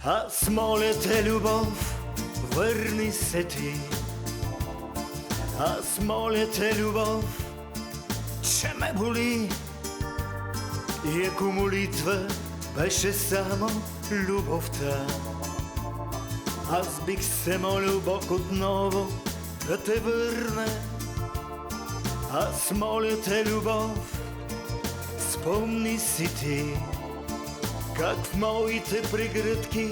Аз моля те, любов, върни се ти. Аз моля те, любов, че ме боли. И ако молитва беше само любовта, аз бих се молил Бог отново да те върне. Аз моля те, любов, спомни си ти, как в моите прегръдки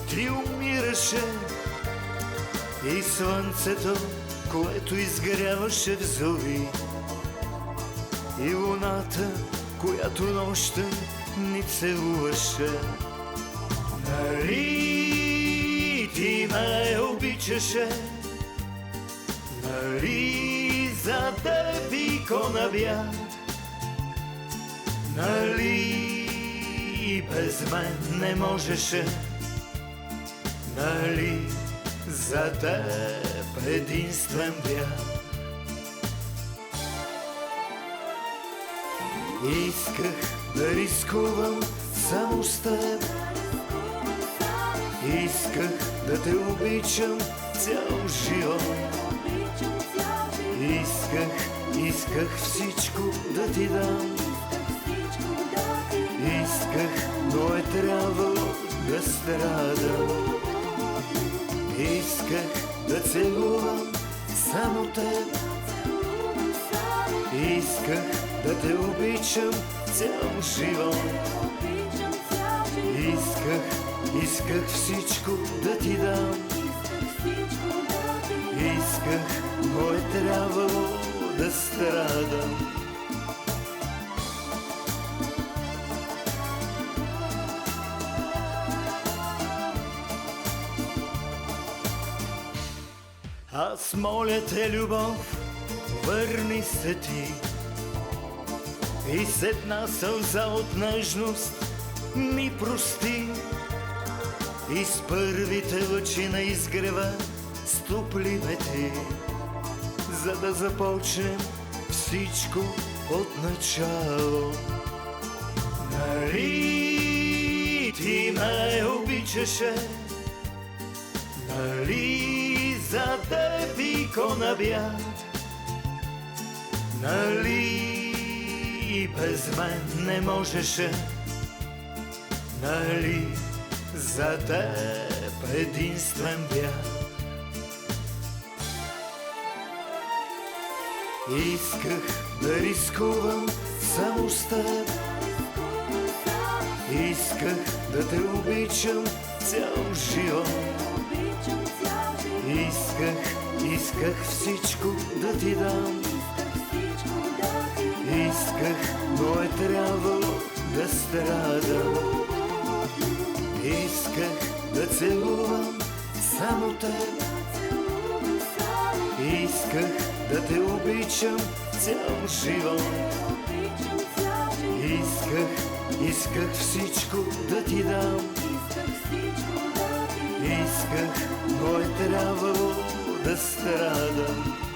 ти умираше и слънцето, което изгряваше в зори, и луната, която нощем ни целуваше. Нали ти ме обичаше? Нали за теб икона бях? Нали без мен не можеше? Нали за теб единствен бях? Исках да рискувам само с теб, исках да те обичам цял живот. Исках всичко да ти дам, исках, но е трябвало да страдам. Исках да целувам само теб, исках да те обичам цял живот. Исках всичко да ти дам, исках, но е трябвало да страдам. Аз моля те, любов, върни се ти. И с една сълза от нежност ми прости, и с първите лъчи на изгрева стопли ме ти, за да започнем всичко от начало. Нали ти ме обичаше? Нали за теб икона бях? Нали без мен не можеше? Нали за теб единствен бях? Исках да рискувам само с теб, исках да те обичам цял живот. Исках всичко да ти дам, исках, но е трябвало да страдам. Исках да целувам само теб, исках да те обичам цял живот. Исках всичко да ти дам, исках, но е трябвало да страдам.